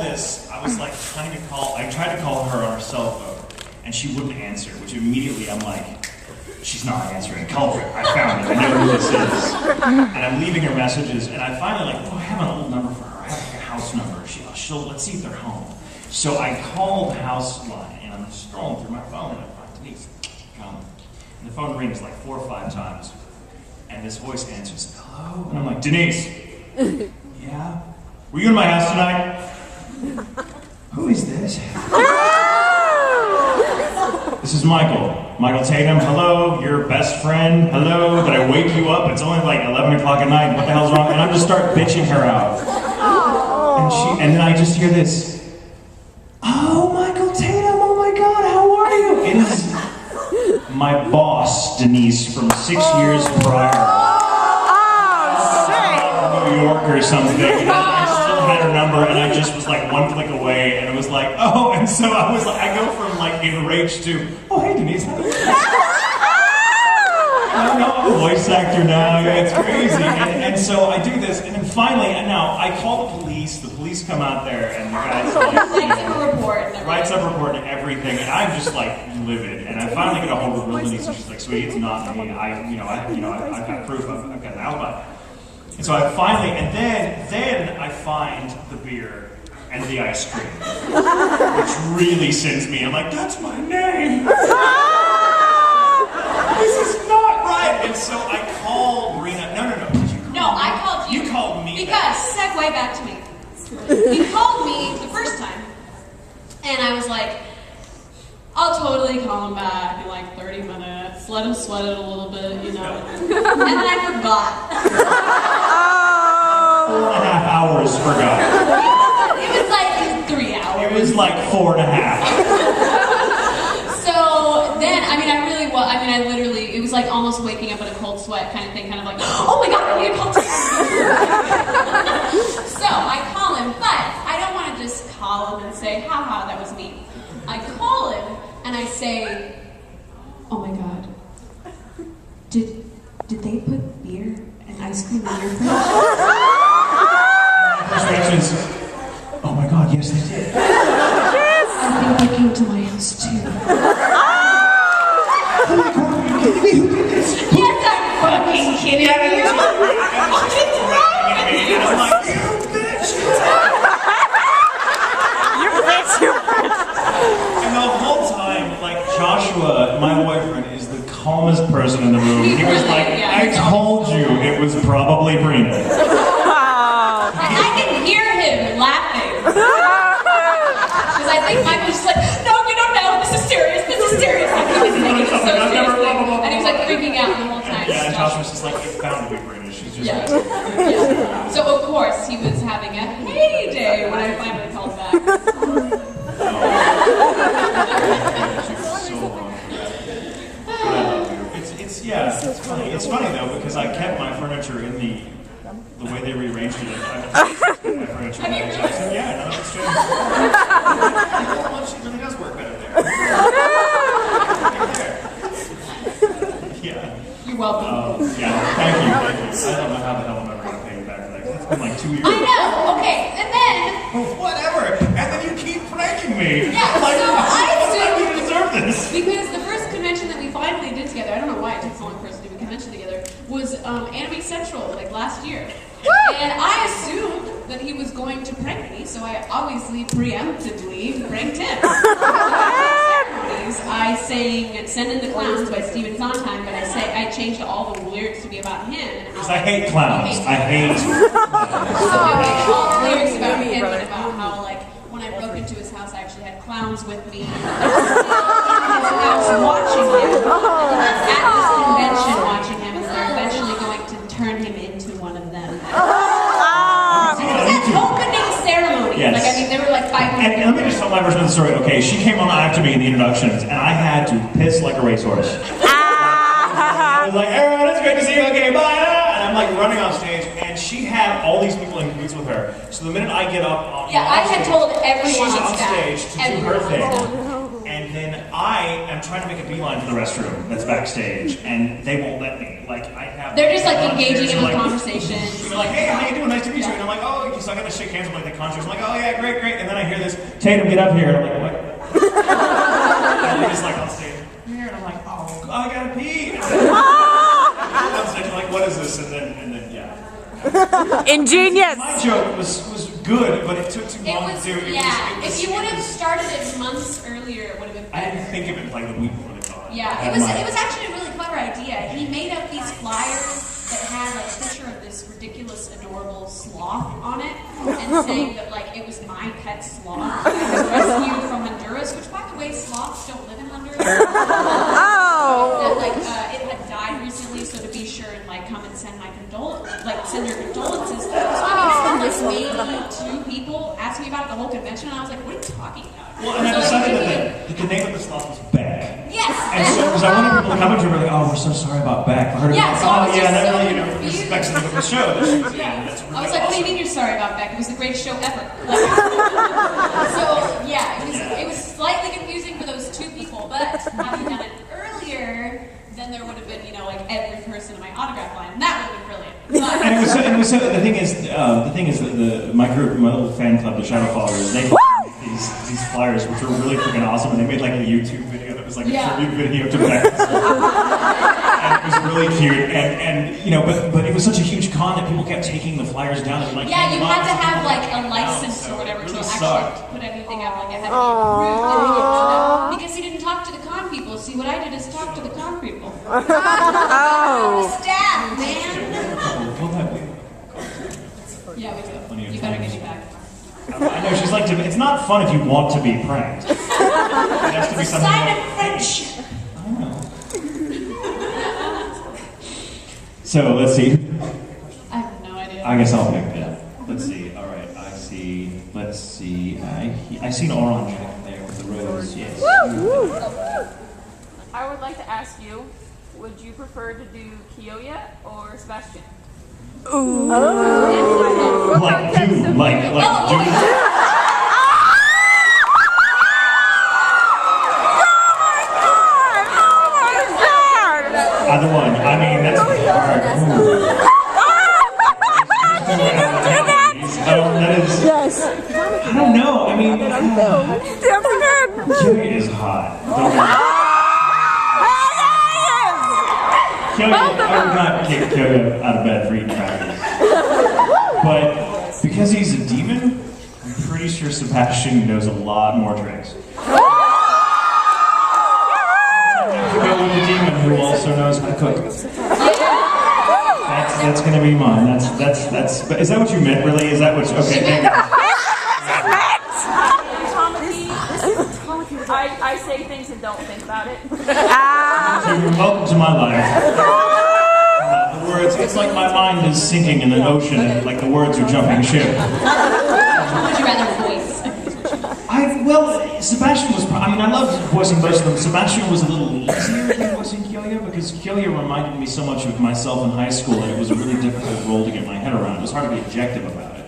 this, I was like I tried to call her on her cell phone, and she wouldn't answer, which immediately I'm like, she's not answering. Culprit, I found it, I know who this is. And I'm leaving her messages, and I finally I have an old number for her, I have like a house number. Let's see if they're home. So I called the house line, and I'm scrolling through my phone, and I find Denise, come. And the phone rings like 4 or 5 times, and this voice answers, hello? And I'm like, Denise, yeah? Were you in my house tonight? Who is this? This is Michael. Michael Tatum, hello, your best friend, hello, did I wake you up? It's only like 11 o'clock at night, what the hell's wrong? And I just start bitching her out. And then I just hear this, oh, Michael Tatum, oh my God, how are you? It is my boss, Denise, from 6 years prior. New York or something. Had her number, and I just was like 1 click away, and it was like, oh, and so I was like, I go from like enraged to, oh, hey, Denise. I'm a voice actor now, it's crazy. And so I do this, and then finally, and now I call the police come out there, and the guy's like, writes up a report and everything, and I'm just like livid, and I finally get a hold of Denise, and she's like, sweetie, it's not me, I've got proof, I've got an alibi. And so I finally, and then I find the beer and the ice cream, which really sends me. I'm like, that's my name. This is not right. And so I call Rena. No. No, I called you. You called me. Because segue back to me. You called me the first time, and I was like, I'll totally call him back in like 30 minutes, let him sweat it a little bit, And then I forgot. 4.5 hours forgot. It was like 3 hours. It was like 4.5. So then, I literally, it was like almost waking up in a cold sweat kind of thing, kind of like, oh my God, I need a call. So I call him, but I don't want to just call him and say, haha, that was me. I call him and I say, oh my God, did they put beer and ice cream in your fridge? First reaction is, oh my God, yes they did. Yes! I think they came to my house too. Oh my God, are you kidding me? Who did this? Yes, I'm fucking kidding you. What's wrong with you? And I'm like, you bitch! You bitch! And the whole time, like, Joshua, my boyfriend, is the calmest person in the room. He was like, I told you it was probably Brina. I can hear him laughing. Because I think Mike was just like, no, this is serious. Like, he was taking it so seriously. And he was like freaking out the whole time. Yeah, and Josh was just like, it's bound to be Brina. She's just yeah. So of course he was having a heyday when I finally called back. It's funny. It's funny though because I kept my furniture in the way they rearranged it. My furniture. Yeah, no, it's true. Well, she really does work better there. Yeah. You're welcome. Yeah, thank you. I don't know how the hell I'm ever gonna pay you back for that. It's been like 2 years. I know. Okay, and then. Whatever. And then you keep pranking me. Yeah. Like, so I assume you deserve this. Because the first convention that we finally did together, I don't know why it took so long for us to do a convention together, was Anime Central, like last year. And I assumed that he was going to prank me, so I obviously preemptively pranked him. I sang "Send in the Clowns" by Stephen Sondheim, but I changed all the lyrics to be about him. Because I hate clowns. I hate all the lyrics about him and about how, like, when I broke into his house, I actually had clowns with me. In his house watching him. At this convention watching him, and they're eventually going to turn him into one of them. It was an opening ceremony. Yes. Like, they were like 500. And let me just tell my version of the story. Okay, she came on after me in the introductions, and I had to piss like a racehorse. I was like, everyone, it's great to see you. Okay, bye. And I'm like running off stage, and she had all these people in booths with her. So the minute I get up on I had told everyone she's on stage to do her thing. And then I am trying to make a beeline for the restroom that's backstage, and they won't let me. Like, I have... They're just like engaging in a conversation. They're like, hey, how you doing? Nice to meet you. And I'm like, oh, so I gotta shake hands with like the contractors. I'm like, oh yeah, great, great. And then I hear this, Tatum, get up here. And I'm like, what? And they're just like on stage, here, and I'm like, oh, I gotta pee. And on stage, I'm like, what is this? And then yeah. Ingenious. My joke was good, but it took too long to do. If you would have started it months earlier, it would have been better. I didn't think of it like the week before the con. Yeah, it was actually a really clever idea. He made up these flyers that had like a picture of this ridiculous, adorable sloth on it, and saying that like it was my pet sloth I was rescued from Honduras, which by the way, sloths don't live in Honduras. That like it had died recently, so to be sure and like come and send my send your condolences. So I mean, maybe 2 people asked me about it the whole convention, and I was like, what are you talking about? Well, and I decided that the name of the sloth was Beck. Yes. And so, because I wanted people to come up to me and be like, oh, we're so sorry about Beck. I heard Yeah, like, so I was just that so really, confused. respects the name of the show that she was in. That's really I was like, what do you awesome. mean you're sorry about Beck? It was the greatest show ever. So, yeah, it was slightly confusing for those 2 people, but had he done it earlier, then there would have been, like every person in my autograph line, and that would have been brilliant. But, And it was so, the thing is that my group, my little fan club, the Shadow Followers, they made these flyers, which were really freaking awesome, and they made like a YouTube video that was like a tribute video to Beck. And it was really cute, and but it was such a huge con that people kept taking the flyers down and like you had to have like a license or whatever to actually put everything up, like it had to be approved, because he didn't talk to the con people. See, what I did is talk to the con people. Staff, man. Yeah, we do. You better get me back. I know, she's like, it's not fun if you want to be pranked. It has to be something Sign like, of friendship. So, let's see. I have no idea. I guess I'll pick that. Let's see. All right, let's see. I see an orange there with the rose. Yes. I would like to ask you, would you prefer to do Kiyoya or Sebastian? Ooh. Like do. Either one. I mean, that's hard. That is. Yes. I don't know. I mean, Kiyoya is hot. I would not kick Kiyoya out of bed for eating crackers. But because he's a demon, I'm pretty sure Sebastian knows a lot more tricks. To go with the demon who also knows how to cook. That's gonna be mine. That's. But is that what you meant? Really? Is that what? Okay. Thank you. I say things and don't think about it. Welcome to my life. The words. It's like my mind is sinking in an ocean, and like the words are jumping ship. Would you rather voice? Sebastian was. I loved voicing both of them. Sebastian was a little easier than voicing Kiyoya because Kiyoya reminded me so much of myself in high school that it was a really difficult role to get my head around. It was hard to be objective about it.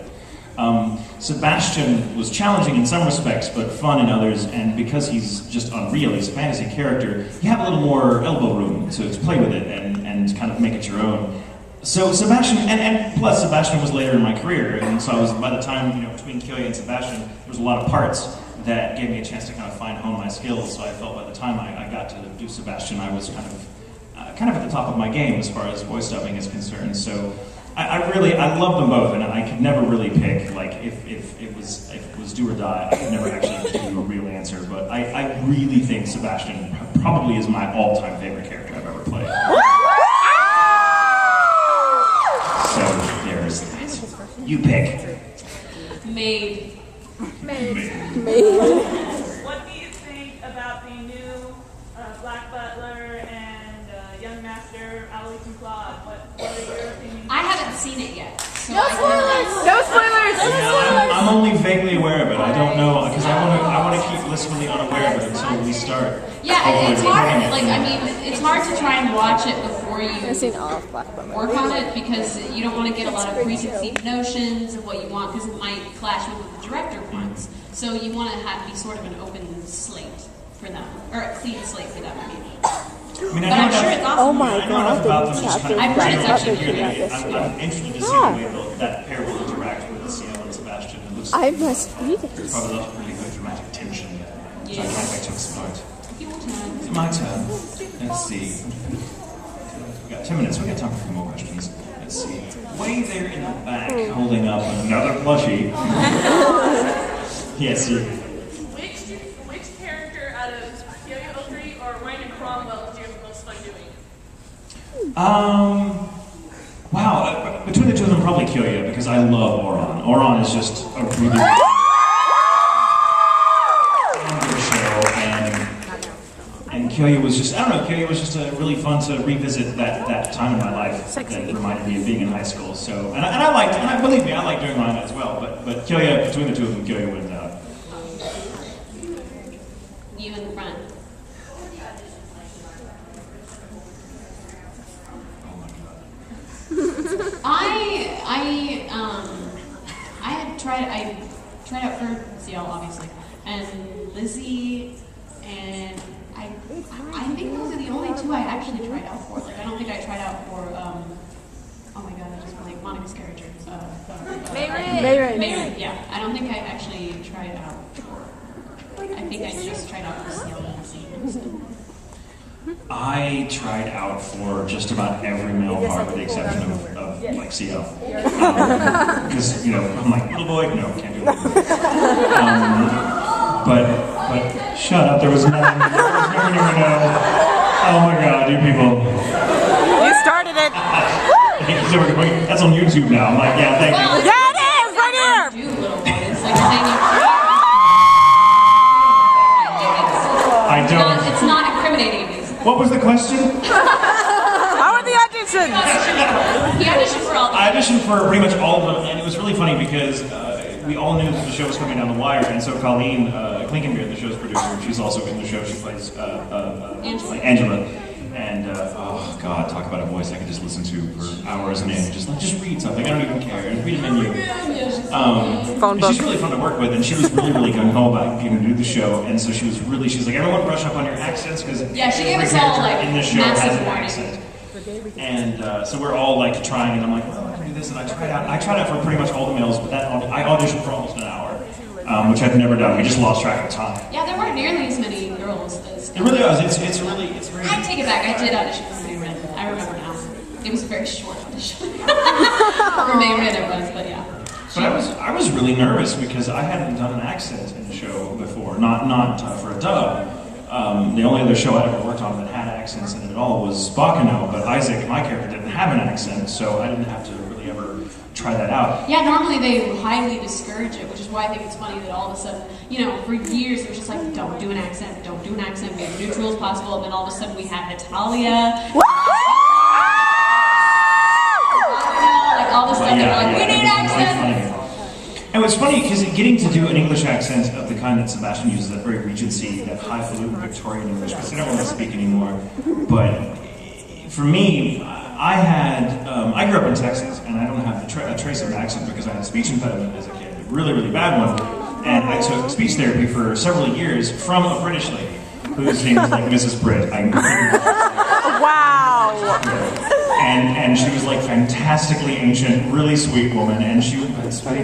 Sebastian was challenging in some respects, but fun in others, and because he's just unreal, he's a fantasy character, you have a little more elbow room to play with it and kind of make it your own. So Sebastian, and plus Sebastian was later in my career, and so I was, by the time, between Kiyoya and Sebastian, there was a lot of parts that gave me a chance to kind of hone my skills, so I felt by the time I got to do Sebastian, I was kind of at the top of my game as far as voice dubbing is concerned, so I love them both, and I could never really pick, like, if it was do or die, I could never actually give you a real answer, but I really think Sebastian probably is my all-time favorite character I've ever played. So, there's that. You pick. Made. What do you think about the new Black Butler and Young Master Alois and Claude? What are your opinions? I haven't seen it yet. So No spoilers! I'm only vaguely aware of it. I don't know, because I want to keep blissfully unaware of it until we start. Yeah, it's hard. It's hard to try and watch it before you I've seen all of Black Butler. work on it because you don't want to get a lot of preconceived notions of what you want because it might clash with what the director wants. So you want to be sort of an open slate. for them, or a clean slate for them. I mean, I mean, but I'm sure it's awesome. Oh my I know enough about them to just kind of I've heard it's actually hear really that. good. I'm interested to see the way that pair will interact with Ciel and Sebastian. It looks I must read there's this. probably a lot of really good dramatic tension. So I can't wait to explore it. Your turn. It's my turn. Let's see. We got 10 minutes. We got time for a few more questions. Let's see. Way there in the back, holding up another plushie. Yes, you. Which character out of Yo-Yo 03 or Ryan Cromwell do you have the most fun doing? Wow. Between the two of them, probably Kyoya, because I love Oron. Oron is just a really good show, and Kyoya was just, I don't know, Kyoya was just really fun to revisit that time in my life that reminded me of being in high school. So, and I liked, and believe me, I like doing mine as well, but Kyoya, between the two of them, Kyoya wins out. You in the front. I tried out for Ciel, obviously, and Lizzie, and I think those are the only two I actually tried out for. Like, I don't think I tried out for, oh my god, I just blanked, Monica's character. Mayray. Yeah, I don't think I actually tried out for, I think I just tried out for Ciel and Lizzie. I tried out for just about every male part with the exception of like Ciel. Because, you know, I'm like, little boy, no, can't do it. But shut up, there was no one near no. Oh my god, you people. You started it. That's on YouTube now. I'm like, yeah, thank you. Yeah, it is, right here. Do little boys, like saying I don't. it's not incriminating. What was the question? How are the auditions? He auditioned for all I auditioned for pretty much all of them, and it was really funny because we all knew that the show was coming down the wire, and so Colleen Klinkenbeard, the show's producer, she's also in the show. She plays Angela. And oh god, talk about a voice I could just listen to for hours and just read something. I don't even care. Just read a menu. She's really fun to work with, and she was really gung ho about being to do the show. And so she's like, everyone brush up on your accents because yeah, she gave us all like in the show has an warning. accent. And so we're all like trying, and I'm like, well, I can do this, and I tried out for pretty much all the males, but I auditioned for almost an hour, which I've never done. We just lost track of time. Yeah, there weren't nearly as many girls as. It really was. It's very. I take it back. I did audition for May Red. I remember now. It was a very short audition. For May Red it was, but yeah. But I was really nervous because I hadn't done an accent in the show before, not for a dub. The only other show I'd ever worked on that had accents in it at all was Bakano, but Isaac, my character, didn't have an accent, so I didn't have to really ever try that out. Yeah, normally they highly discourage it, which is why I think it's funny that all of a sudden, you know, for years it was just like, don't do an accent, don't do an accent, be as neutral as possible, and then all of a sudden we have Natalia. Like all the stuff that we're like, we need accents! And what's funny, because getting to do an English accent of the kind that Sebastian uses, that very Regency, that highfalutin Victorian English, because they don't want to speak anymore. But for me, I grew up in Texas, and I don't have a trace of an accent because I had a speech impediment as a kid, a really bad one. And I took speech therapy for several years from a British lady, whose name was like Mrs. Britt. Wow. And she was like fantastically ancient, really sweet woman, and she was